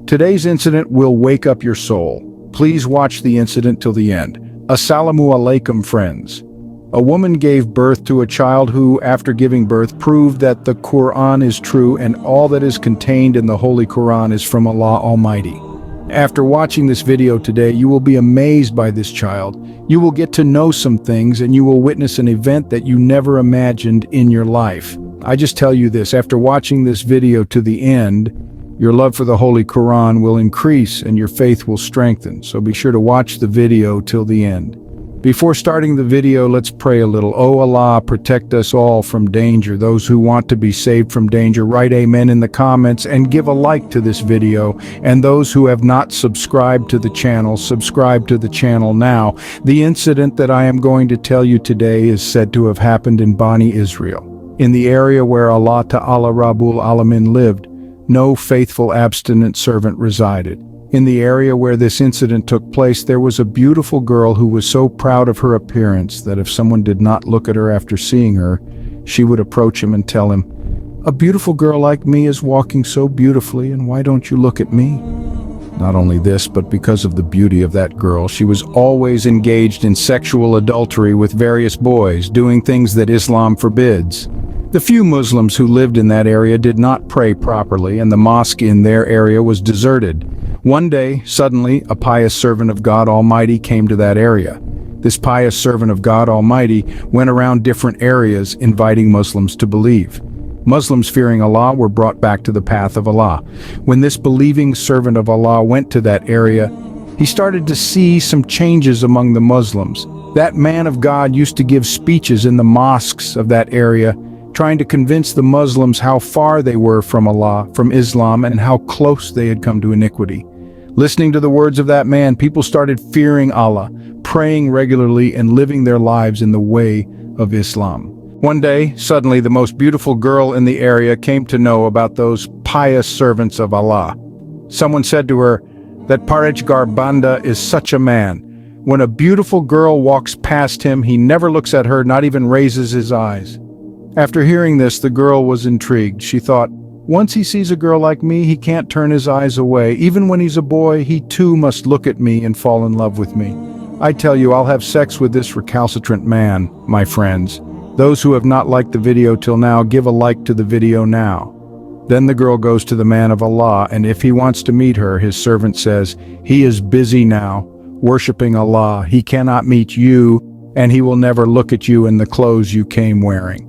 Today's incident will wake up your soul. Please watch the incident till the end. Assalamu alaikum, friends. A woman gave birth to a child who, after giving birth, proved that the Quran is true and all that is contained in the Holy Quran is from Allah Almighty. After watching this video today, you will be amazed by this child. You will get to know some things and you will witness an event that you never imagined in your life. I just tell you this, after watching this video to the end, your love for the Holy Quran will increase and your faith will strengthen. So be sure to watch the video till the end. Before starting the video, let's pray a little. Oh Allah, protect us all from danger. Those who want to be saved from danger, write amen in the comments and give a like to this video. And those who have not subscribed to the channel, subscribe to the channel now. The incident that I am going to tell you today is said to have happened in Bani Israel, in the area where Allah Ta'ala Rabbul Alamin lived. No faithful abstinent servant resided. In the area where this incident took place, there was a beautiful girl who was so proud of her appearance that if someone did not look at her after seeing her, she would approach him and tell him, "A beautiful girl like me is walking so beautifully, and why don't you look at me?" Not only this, but because of the beauty of that girl, she was always engaged in sexual adultery with various boys, doing things that Islam forbids. The few Muslims who lived in that area did not pray properly, and the mosque in their area was deserted. One day, suddenly, a pious servant of God Almighty came to that area. This pious servant of God Almighty went around different areas inviting Muslims to believe. Muslims fearing Allah were brought back to the path of Allah. When this believing servant of Allah went to that area, he started to see some changes among the Muslims. That man of God used to give speeches in the mosques of that area, trying to convince the Muslims how far they were from Allah, from Islam, and how close they had come to iniquity. Listening to the words of that man, people started fearing Allah, praying regularly, and living their lives in the way of Islam. One day, suddenly, the most beautiful girl in the area came to know about those pious servants of Allah. Someone said to her that Parejgar Banda is such a man. When a beautiful girl walks past him, he never looks at her, not even raises his eyes. After hearing this, the girl was intrigued. She thought, once he sees a girl like me, he can't turn his eyes away. Even when he's a boy, he too must look at me and fall in love with me. I tell you, I'll have sex with this recalcitrant man, my friends. Those who have not liked the video till now, give a like to the video now. Then the girl goes to the man of Allah, and if he wants to meet her, his servant says, he is busy now, worshipping Allah. He cannot meet you, and he will never look at you in the clothes you came wearing.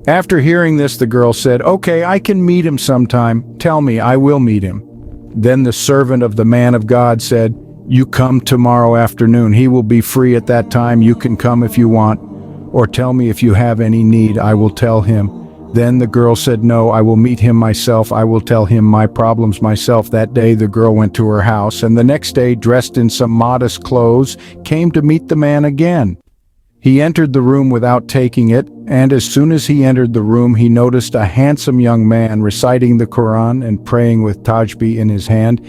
After hearing this, the girl said, "Okay, I can meet him sometime. Tell me, I will meet him." Then the servant of the man of God said, "You come tomorrow afternoon. He will be free at that time. You can come if you want. Or tell me if you have any need. I will tell him." Then the girl said, "No, I will meet him myself. I will tell him my problems myself." That day the girl went to her house, and the next day, dressed in some modest clothes, came to meet the man again. He entered the room without taking it, and as soon as he entered the room, he noticed a handsome young man reciting the Quran and praying with Tasbih in his hand.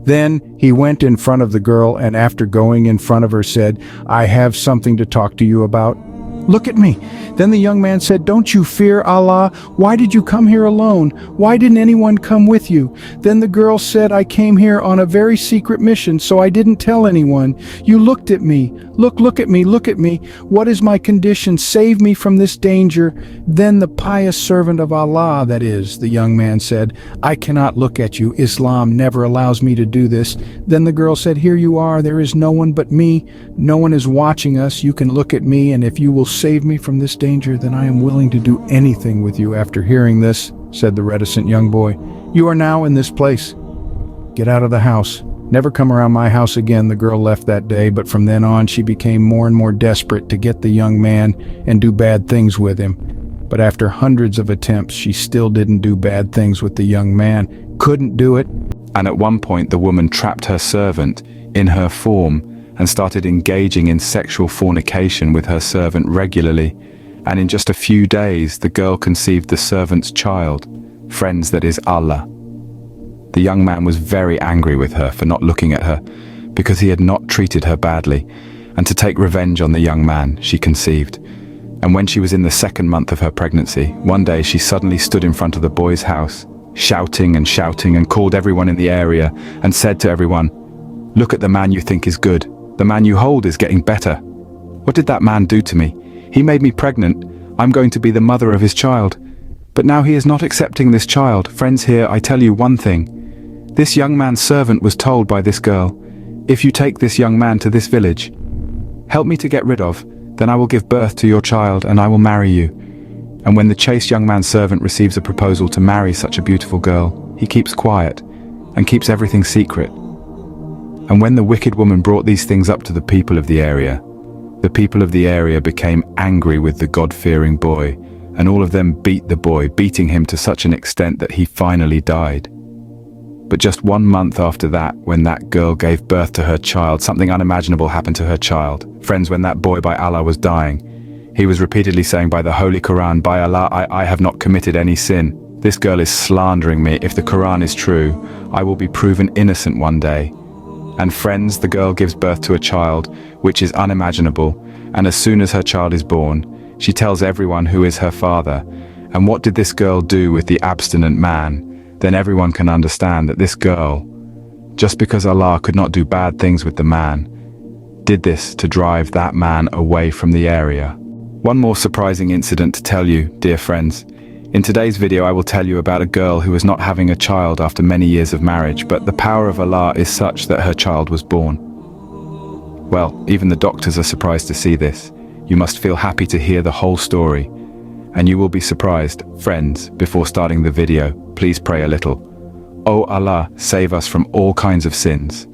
Then he went in front of the girl, and after going in front of her said, "I have something to talk to you about. Look at me." Then the young man said, "Don't you fear Allah? Why did you come here alone? Why didn't anyone come with you?" Then the girl said, "I came here on a very secret mission, so I didn't tell anyone. You looked at me. Look at me, look at me. What is my condition? Save me from this danger." Then the pious servant of Allah, that is, the young man said, "I cannot look at you. Islam never allows me to do this." Then the girl said, "Here you are. There is no one but me. No one is watching us. You can look at me, and if you will save me from this danger, then I am willing to do anything with you." After hearing this, said the reticent young boy, "You are now in this place. Get out of the house. Never come around my house again." The girl left that day, but from then on she became more and more desperate to get the young man and do bad things with him. But after hundreds of attempts, she still didn't do bad things with the young man. Couldn't do it. And at one point the woman trapped her servant in her form and started engaging in sexual fornication with her servant regularly. And in just a few days, the girl conceived the servant's child. Friends, that is Allah. The young man was very angry with her for not looking at her, because he had not treated her badly, and to take revenge on the young man, she conceived. And when she was in the second month of her pregnancy, one day she suddenly stood in front of the boy's house shouting and called everyone in the area and said to everyone, "Look at the man you think is good. The man you hold is getting better. What did that man do to me? He made me pregnant. I'm going to be the mother of his child. But now he is not accepting this child. Friends, here I tell you one thing. This young man's servant was told by this girl, if you take this young man to this village, help me to get rid of, then I will give birth to your child and I will marry you." And when the chaste young man's servant receives a proposal to marry such a beautiful girl, he keeps quiet and keeps everything secret. And when the wicked woman brought these things up to the people of the area became angry with the God-fearing boy, and all of them beat the boy, beating him to such an extent that he finally died. But just 1 month after that, when that girl gave birth to her child, something unimaginable happened to her child. Friends, when that boy by Allah was dying, he was repeatedly saying by the Holy Quran, "By Allah, I have not committed any sin. This girl is slandering me. If the Quran is true, I will be proven innocent one day." And friends, the girl gives birth to a child, which is unimaginable, and as soon as her child is born, she tells everyone who is her father. And what did this girl do with the abstinent man? Then everyone can understand that this girl, just because Allah could not do bad things with the man, did this to drive that man away from the area. One more surprising incident to tell you, dear friends. In today's video I will tell you about a girl who was not having a child after many years of marriage, but the power of Allah is such that her child was born. Well, even the doctors are surprised to see this. You must feel happy to hear the whole story. And you will be surprised. Friends, before starting the video, please pray a little. Oh Allah, save us from all kinds of sins.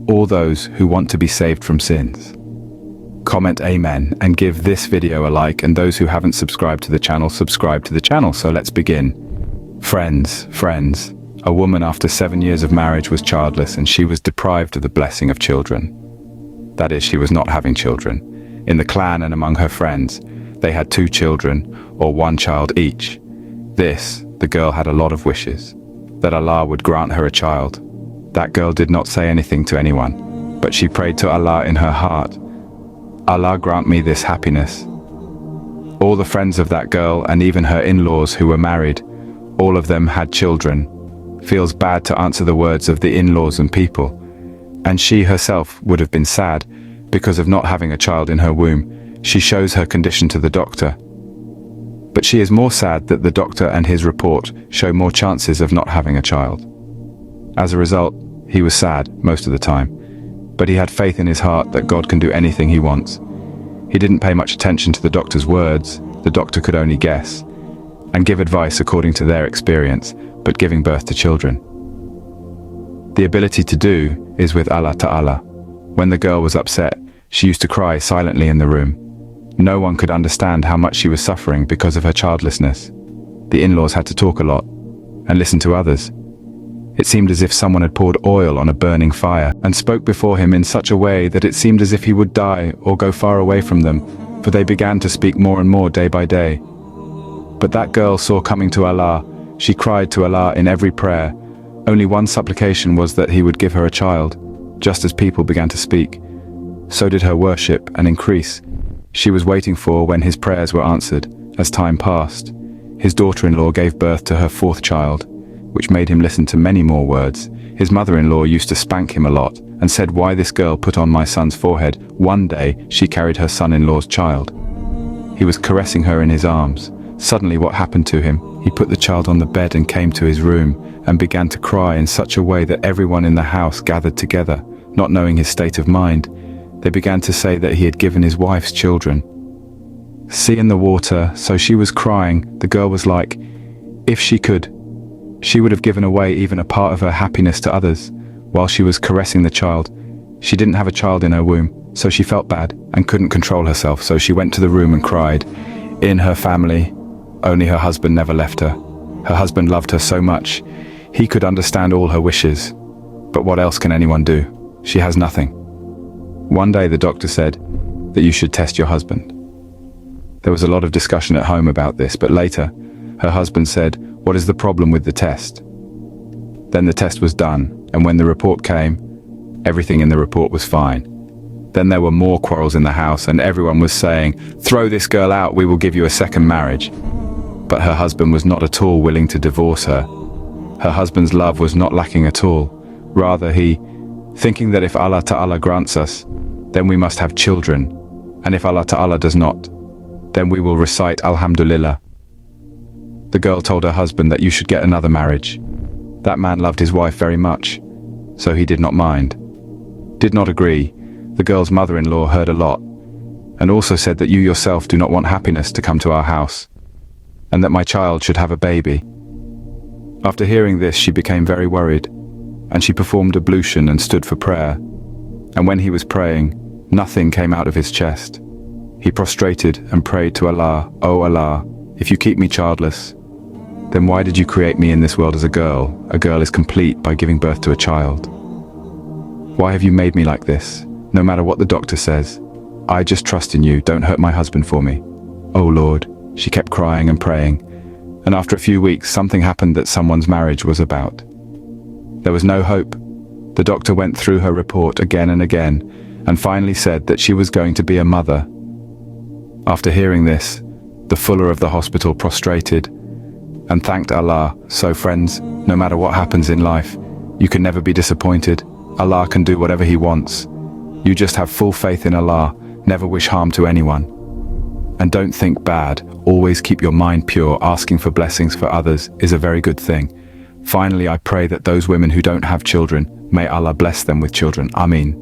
All those who want to be saved from sins. Comment amen and give this video a like, and those who haven't subscribed to the channel, subscribe to the channel. So let's begin. Friends, a woman after 7 years of marriage was childless, and she was deprived of the blessing of children. That is, she was not having children. In the clan and among her friends, they had 2 children, or 1 child each. The girl had a lot of wishes, that Allah would grant her a child. That girl did not say anything to anyone, but she prayed to Allah in her heart, "Allah grant me this happiness." All the friends of that girl, and even her in-laws who were married, all of them had children. Feels bad to answer the words of the in-laws and people. And she herself would have been sad because of not having a child in her womb. She shows her condition to the doctor. But she is more sad that the doctor and his report show more chances of not having a child. As a result, he was sad most of the time, but he had faith in his heart that God can do anything he wants. He didn't pay much attention to the doctor's words. The doctor could only guess and give advice according to their experience, but giving birth to children. The ability to do is with Allah Ta'ala. When the girl was upset, she used to cry silently in the room. No one could understand how much she was suffering because of her childlessness. The in-laws had to talk a lot and listen to others. It seemed as if someone had poured oil on a burning fire and spoke before him in such a way that it seemed as if he would die or go far away from them, for they began to speak more and more day by day. But that girl saw coming to Allah. She cried to Allah in every prayer. Only one supplication was that he would give her a child. Just as people began to speak, so did her worship and increase. She was waiting for when his prayers were answered. As time passed, his daughter-in-law gave birth to her 4th child, which made him listen to many more words. His mother-in-law used to spank him a lot and said, "Why this girl put on my son's forehead?" One day, she carried her son-in-law's child. He was caressing her in his arms. Suddenly, what happened to him? He put the child on the bed and came to his room and began to cry in such a way that everyone in the house gathered together, not knowing his state of mind. They began to say that he had given his wife's children. Sea in the water, so she was crying. The girl was like, if she could, she would have given away even a part of her happiness to others. While she was caressing the child, she didn't have a child in her womb, so she felt bad and couldn't control herself, so she went to the room and cried. In her family, only her husband never left her. Her husband loved her so much, he could understand all her wishes. But what else can anyone do? She has nothing. One day the doctor said that you should test your husband. There was a lot of discussion at home about this, but later, her husband said, "What is the problem with the test?" Then the test was done, and when the report came, everything in the report was fine. Then there were more quarrels in the house, and everyone was saying, "Throw this girl out, we will give you a second marriage." But her husband was not at all willing to divorce her. Her husband's love was not lacking at all. Rather, he, thinking that if Allah Ta'ala grants us, then we must have children, and if Allah Ta'ala does not, then we will recite Alhamdulillah. The girl told her husband that you should get another marriage. That man loved his wife very much, so he did not mind. Did not agree. The girl's mother-in-law heard a lot, and also said that you yourself do not want happiness to come to our house, and that my child should have a baby. After hearing this, she became very worried, and she performed ablution and stood for prayer. And when he was praying, nothing came out of his chest. He prostrated and prayed to Allah, "O Allah, if you keep me childless, then why did you create me in this world as a girl? A girl is complete by giving birth to a child. Why have you made me like this? No matter what the doctor says, I just trust in you, don't hurt my husband for me. Oh Lord," she kept crying and praying, and after a few weeks something happened that someone's marriage was about. There was no hope. The doctor went through her report again and again, and finally said that she was going to be a mother. After hearing this, the fuller of the hospital prostrated and thanked Allah. So friends, no matter what happens in life, you can never be disappointed. Allah can do whatever He wants. You just have full faith in Allah, never wish harm to anyone. And don't think bad, always keep your mind pure. Asking for blessings for others is a very good thing. Finally, I pray that those women who don't have children, may Allah bless them with children. Ameen.